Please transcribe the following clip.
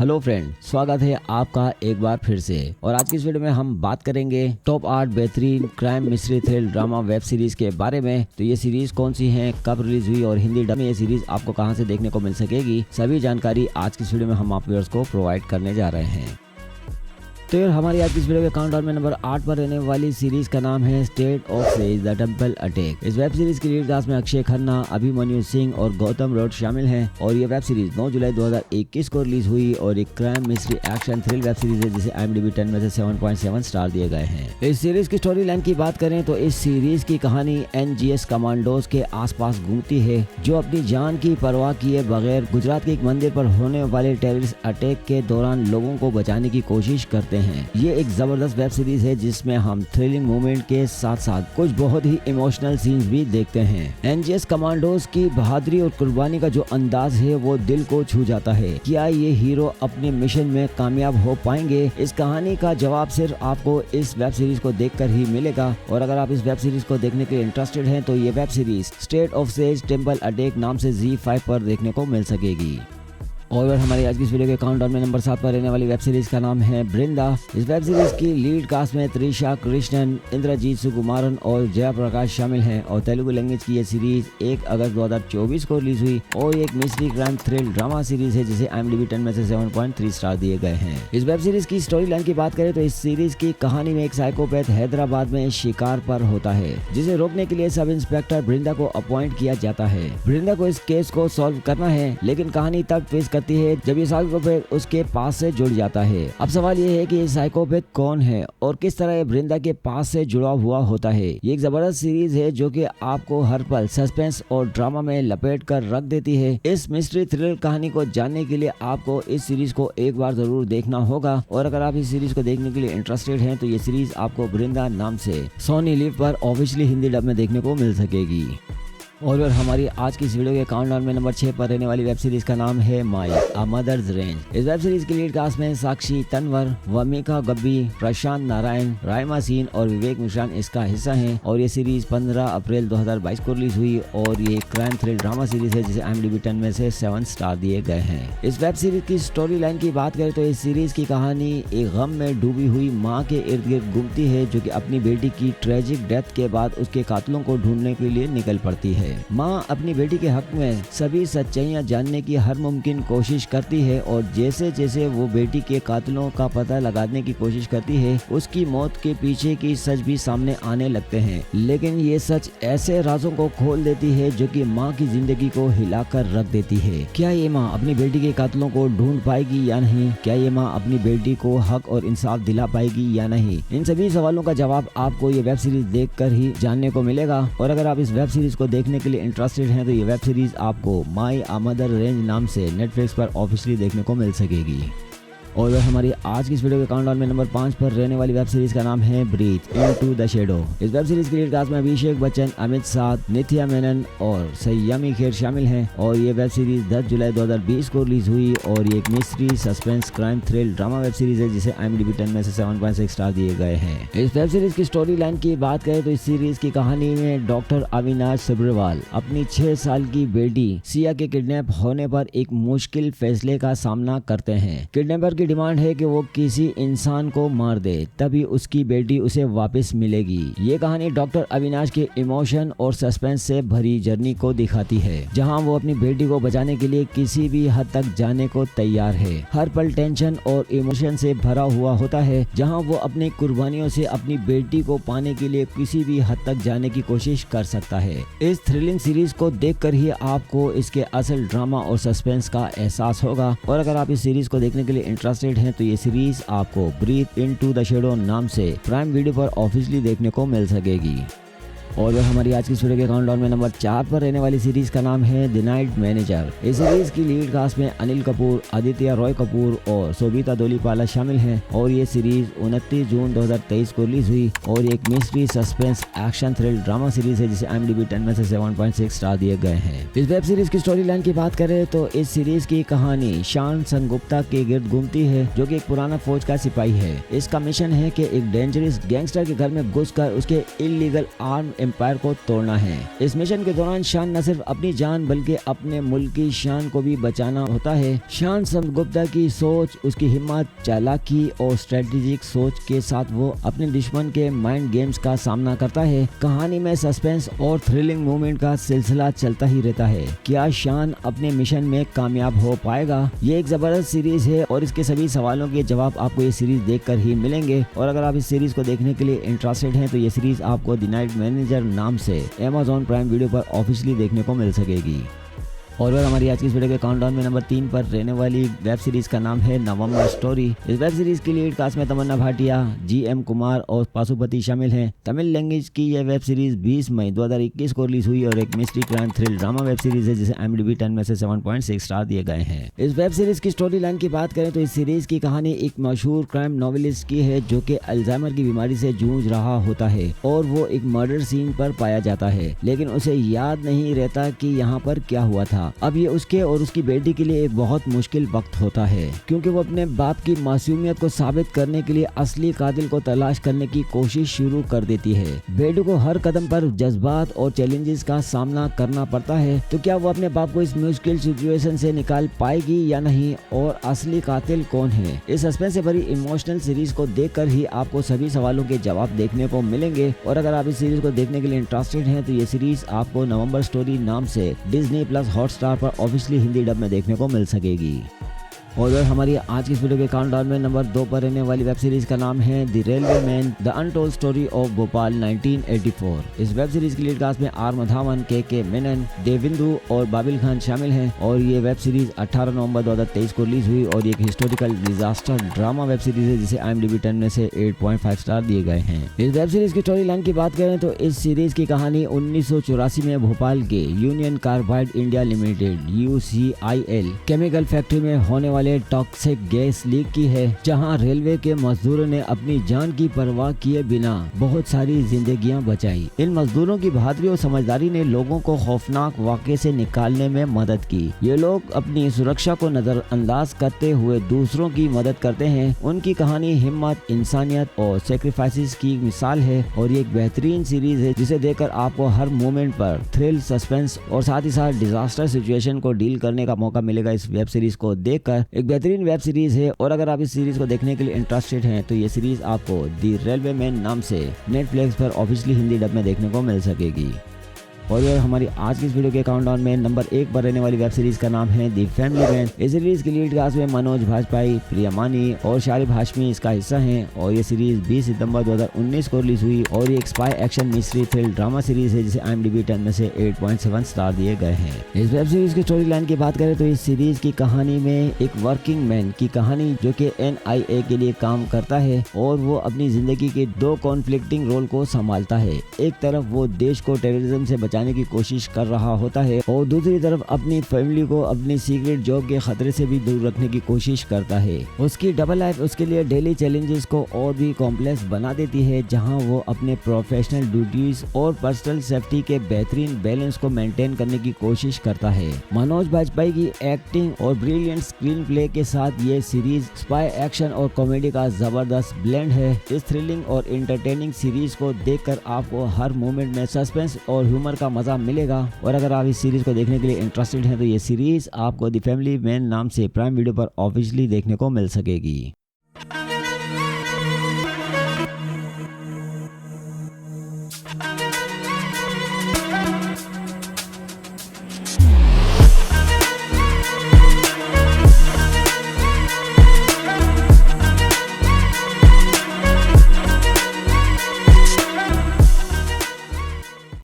Hello friend, स्वागत है आपका एक बार फिर से। और आज की इस वीडियो में हम बात करेंगे टॉप 8 बेहतरीन crime mystery thrill drama web series के बारे में। तो ये सीरीज कौन सी है, कब रिलीज हुई और हिंदी डब में ये सीरीज आपको कहां से देखने को मिल सकेगी, सभी जानकारी आज की इस वीडियो में हम आप व्यूअर्स को प्रोवाइड करने जा रहे हैं। तो यार हमारी आज की इस वीडियो के काउंटडाउन में नंबर 8 पर रहने वाली सीरीज का नाम है state of says the temple attack. इस वेब सीरीज की लीड कास्ट में अक्षय खन्ना, अभिमन्यु सिंह और गौतम रोड शामिल हैं और ये वेब सीरीज 9 जुलाई 2021 को रिलीज हुई और एक crime mystery action thrill web series है जिसे IMDb 10 में से 7.7 स्टार दिए गए हैं। इस सीरीज की स्टोरी लाइन की बात करें तो इस सीरीज की कहानी NGS कमांडोज के आसपास घूमती है जो अपनी जान की परवाह किए बगैर गुजरात के एक मंदिर पर होने वाले टेररिस्ट अटैक के दौरान लोगों को बचाने की कोशिश करते हैं। ये एक जबरदस्त वेब सीरीज है जिसमें हम थ्रिलिंग मूवमेंट के साथ साथ कुछ बहुत ही इमोशनल सीन्स भी देखते हैं। NGS कमांडोज की बहादुरी और कुर्बानी का जो अंदाज है वो दिल को छू जाता है। क्या ये हीरो अपने मिशन में कामयाब हो पाएंगे? इस कहानी का जवाब सिर्फ आपको इस वेब सीरीज को देखकर ही मिलेगा। और अगर आप इस वेब सीरीज को देखने के लिए इंटरेस्टेड हैं तो ये web series state of says temple attack नाम से ZEE5 पर देखने को मिल सकेगी। और हमारी आज की इस वीडियो के काउंटडाउन में नंबर 7 पर रहने वाली वेब सीरीज का नाम है बृंदा। इस वेब सीरीज की लीड कास्ट में त्रिशा कृष्णन, इंद्रजीत सुकुमारन और जयप्रकाश शामिल हैं और तेलुगु लैंग्वेज की ये सीरीज 1 अगस्त 2024 को रिलीज हुई और एक mystery crime thrill drama series है जिसे IMDb 10 में से 7.3 स्टार दिए गए हैं। इस वेब सीरीज की स्टोरी लाइन की बात करें तो इस सीरीज की कहानी में एक साइकोपैथ हैदराबाद में शिकार पर होता है जिसे रोकने के लिए सब इंस्पेक्टर बृंदा को अपॉइंट किया जाता है। बृंदा को इस केस को सॉल्व करना है लेकिन कहानी तब ट्विस्ट करती है जब ये साइकोपैथ उसके पास से जुड़ जाता है। अब सवाल ये है कि ये साइकोपैथ कौन है और किस तरह ये बृंदा के पास से जुड़ा हुआ होता है। ये एक जबरदस्त सीरीज है जो कि आपको हर पल सस्पेंस और ड्रामा में लपेट कर रख देती है। इस मिस्ट्री थ्रिलर कहानी को जानने के लिए आपको इस सीरीज को एक बार जरूर देखना होगा। और अगर आप इस सीरीज को देखने के लिए इंटरेस्टेड हैं तो ये सीरीज आपको बृंदा नाम से सोनी लिव पर ऑफिशियली हिंदी डब में देखने को मिल सकेगी। और हमारी आज की इस वीडियो के काउंटडाउन में नंबर 6 पर रहने वाली वेब सीरीज का नाम है माई अ मदर्स रेंज। इस वेब सीरीज की लीड कास्ट में साक्षी तन्वर, वमिका गब्बी, प्रशांत नारायण, रायमा सीन और विवेक मिश्रान इसका हिस्सा हैं और ये सीरीज 15 अप्रैल 2022 को रिलीज हुई और ये क्राइम थ्रिल ड्रामा सीरीज है जिसे IMDb 10 में से 7 स्टार दिए गए हैं। इस वेब सीरीज की स्टोरी लाइन की बात करें तो इस सीरीज की कहानी एक गम में डूबी हुई माँ के इर्द गिर्द घूमती है जो कि अपनी बेटी की ट्रेजिक डेथ के बाद उसके कातिलों को ढूंढने के लिए निकल पड़ती है। माँ अपनी बेटी के हक में सभी सच्चाइयाँ जानने की हर मुमकिन कोशिश करती है और जैसे जैसे वो बेटी के कातिलों का पता लगाने की कोशिश करती है उसकी मौत के पीछे की सच भी सामने आने लगते हैं। लेकिन ये सच ऐसे राजों को खोल देती है जो कि माँ की जिंदगी को हिलाकर रख देती है। क्या ये माँ अपनी बेटी के कातिलों को ढूंढ पाएगी या नहीं? क्या ये माँ अपनी बेटी को हक और इंसाफ दिला पाएगी या नहीं? इन सभी सवालों का जवाब आपको ये वेब सीरीज देखकर ही जानने को मिलेगा। और अगर आप इस वेब सीरीज को देखने के लिए इंटरेस्टेड हैं तो ये वेब सीरीज आपको माई अ मदर रेंज नाम से नेटफ्लिक्स पर ऑफिशियली देखने को मिल सकेगी। और हमारी आज की इस वीडियो के काउंटडाउन में नंबर 5 पर रहने वाली वेब सीरीज का नाम है ब्रीथ इनटू द शैडो। इस वेब सीरीज की लीड कास्ट में अभिषेक बच्चन, अमित साध, नित्या मेनन और संयमी खेर शामिल हैं और ये वेब सीरीज 10 जुलाई 2020 को रिलीज हुई और ये एक mystery suspense crime thrill drama web series है जिसे IMDb 10 में से 7.6 स्टार दिए गए हैं। इस वेब सीरीज की स्टोरी लाइन की बात करें तो इस सीरीज की कहानी में डॉक्टर अविनाश सब्रवाल अपनी 6 साल की बेटी सिया के किडनैप होने पर एक मुश्किल फैसले का सामना करते हैं। किडनैपर की डिमांड है कि वो किसी इंसान को मार दे तभी उसकी बेटी उसे वापस मिलेगी। ये कहानी डॉक्टर अविनाश के इमोशन और सस्पेंस से भरी जर्नी को दिखाती है जहां वो अपनी बेटी को बचाने के लिए किसी भी हद तक जाने को तैयार है। हर पल टेंशन और इमोशन से भरा हुआ होता है जहां वो अपनी कुर्बानियों से अपनी बेटी को पाने के लिए किसी भी हद तक जाने की कोशिश कर सकता है। इस थ्रिलिंग सीरीज को देखकर ही आपको इसके असल ड्रामा और सस्पेंस का एहसास होगा। और अगर आप इस सीरीज को देखने के लिए इंटरेस्टेड हैं तो ये सीरीज आपको ब्रीथ इनटू द शैडो नाम से प्राइम वीडियो पर ऑफिशियली देखने को मिल सकेगी। और हमारी आज की वीडियो के काउंटडाउन में नंबर 4 पर रहने वाली सीरीज का नाम है द नाइट मैनेजर। इस सीरीज की लीड कास्ट में अनिल कपूर, आदित्य रॉय कपूर और सोबिता दोलीपाला शामिल हैं और ये सीरीज 29 जून 2023 को रिलीज हुई और एक mystery suspense action thrill drama series है जिसे IMDb 10 में से 7.6 स्टार दिए गए हैं। इस वेब सीरीज की स्टोरी लाइन की बात करें तो इस सीरीज की कहानी शान संगुप्ता के गिर्द घूमती है जो कि एक पुराना फौज का सिपाही है। इसका मिशन है कि एक डेंजरस गैंगस्टर के घर में घुसकर उसके इलीगल आर्म एम्पायर को तोड़ना है। इस मिशन के दौरान शान न सिर्फ अपनी जान बल्कि अपने मुल्क की शान को भी बचाना होता है। शान समुद्रगुप्ता की सोच, उसकी हिम्मत, चालाकी और स्ट्रेटेजिक सोच के साथ वो अपने दुश्मन के माइंड गेम्स का सामना करता है। कहानी में सस्पेंस और थ्रिलिंग मूवमेंट का सिलसिला चलता ही रहता है। क्या शान अपने मिशन में कामयाब हो पाएगा? ये एक जबरदस्त सीरीज है और इसके सभी सवालों के जवाब आपको ये सीरीज देखकर ही मिलेंगे। और अगर आप इस सीरीज को देखने के लिए इंटरेस्टेड हैं तो ये सीरीज आपको द नाइट मैनेजर नाम से Amazon प्राइम वीडियो पर ऑफिशियली देखने को मिल सकेगी। और वह हमारी आज की इस वीडियो के काउंटडाउन में नंबर 3 पर रहने वाली वेब सीरीज का नाम है नवंबर स्टोरी। इस वेब सीरीज की लीड कास्ट में तमन्ना भाटिया, GM कुमार और पाशुपति शामिल हैं। तमिल लैंग्वेज की यह वेब सीरीज 20 मई 2021 को रिलीज हुई और एक mystery crime thrill drama web series है जिसे IMDb 10 में से 7.6 स्टार दिए गए हैं। इस वेब सीरीज की स्टोरी लाइन की बात करें तो इस सीरीज की कहानी एक मशहूर क्राइम नॉवेलिस्ट की है जो कि अल्जाइमर की बीमारी से जूझ रहा होता है और वो एक मर्डर सीन पर पाया जाता है, लेकिन उसे याद नहीं रहता कि यहाँ पर क्या हुआ था। अब ये उसके और उसकी बेटी के लिए एक बहुत मुश्किल वक्त होता है क्योंकि वो अपने बाप की मासूमियत को साबित करने के लिए असली कातिल को तलाश करने की कोशिश शुरू कर देती है। बेटी को हर कदम पर जज्बात और चैलेंजेस का सामना करना पड़ता है, तो क्या वो अपने बाप को इस मुश्किल सिचुएशन से निकाल पाएगी या नहीं, और असली कातिल कौन है? इस सस्पेंस से भरी इमोशनल सीरीज को देखकर ही आपको सभी सवालों के जवाब देखने को मिलेंगे। और अगर आप इस सीरीज को देखने के लिए इंटरेस्टेड हैं तो ये सीरीज आपको नवंबर स्टोरी नाम से Disney+ हॉटस्टार पर ऑब्वियसली हिंदी डब में देखने को मिल सकेगी। और हमारी आज की इस वीडियो के काउंटडाउन में नंबर 2 पर रहने वाली वेब सीरीज का नाम है the railway man the untold story of Bhopal 1984। इस वेब सीरीज की लीड कास्ट में आर माधवन, के मेनन, देविंदु और बाबिल खान शामिल हैं। और ये वेब सीरीज 18 नवंबर 2023 को रिलीज हुई और एक historical disaster drama web series है जिसे IMDb 10 में से 8.5 स्टार दिए गए हैं। इस वेब सीरीज की स्टोरी लाइन की बात करें तो इस सीरीज की कहानी 1984 में भोपाल के union carbide India limited UCIL chemical factory में होने वाले टॉक्सिक गैस लीक की है, जहां रेलवे के मजदूरों ने अपनी जान की परवाह किए बिना बहुत सारी जिंदगियां बचाई। इन मजदूरों की बहादुरी और समझदारी ने लोगों को खौफनाक वाक़े से निकालने में मदद की। ये लोग अपनी सुरक्षा को नजरअंदाज करते हुए दूसरों की मदद करते हैं। उनकी कहानी हिम्मत, इंसानियत और सेक्रीफाइसेस की मिसाल है और ये एक बेहतरीन सीरीज है जिसे देखकर आपको हर मोमेंट पर थ्रिल, सस्पेंस और साथ ही साथ डिजास्टर सिचुएशन को डील करने का मौका मिलेगा। इस वेब सीरीज को देखकर एक बेहतरीन वेब सीरीज है। और अगर आप इस सीरीज को देखने के लिए इंटरेस्टेड हैं तो ये सीरीज आपको द रेलवे मैन नाम से नेटफ्लिक्स पर ऑफिशियली हिंदी डब में देखने को मिल सकेगी। और हमारी आज की इस वीडियो के काउंटडाउन में नंबर 1 पर रहने वाली वेब सीरीज का नाम है द फैमिली मैन। इस सीरीज की लीड कास्ट में मनोज भाजपाई, प्रिया मानी और शारिफ हाशमी इसका हिस्सा हैं। और ये सीरीज 20 सितंबर 2019 को रिलीज हुई और ये एक spy action mystery thrill drama series है जिसे IMDb 10 में से 8.7 स्टार दिए गए हैं। इस वेब सीरीज की स्टोरी लाइन की बात करें तो इस सीरीज की कहानी में एक वर्किंग मैन की कहानी जो कि NIA के लिए काम करता है और वो अपनी जिंदगी के 2 कॉन्फ्लिक्टिंग रोल को संभालता है। एक तरफ वो देश को टेररिज्म से बचाने की कोशिश कर रहा होता है और दूसरी तरफ अपनी फैमिली को अपनी सीक्रेट जॉब के खतरे से भी दूर रखने की कोशिश करता है। उसकी डबल लाइफ उसके लिए डेली चैलेंजेस को और भी कॉम्प्लेक्स बना देती है, जहां वो अपने प्रोफेशनल ड्यूटीज और पर्सनल सेफ्टी के बेहतरीन बैलेंस को मेंटेन करने की कोशिश करता है। मनोज बाजपेयी की एक्टिंग और ब्रिलियंट स्क्रीन प्ले के साथ ये सीरीज स्पाई एक्शन और कॉमेडी का जबरदस्त ब्लेंड है। इस थ्रिलिंग और एंटरटेनिंग सीरीज को देखकर आपको हर मोमेंट में सस्पेंस और ह्यूमर का मजा मिलेगा। और अगर आप इस सीरीज को देखने के लिए इंटरेस्टेड हैं तो ये सीरीज आपको द फैमिली मैन नाम से प्राइम वीडियो पर ऑफिशियली देखने को मिल सकेगी।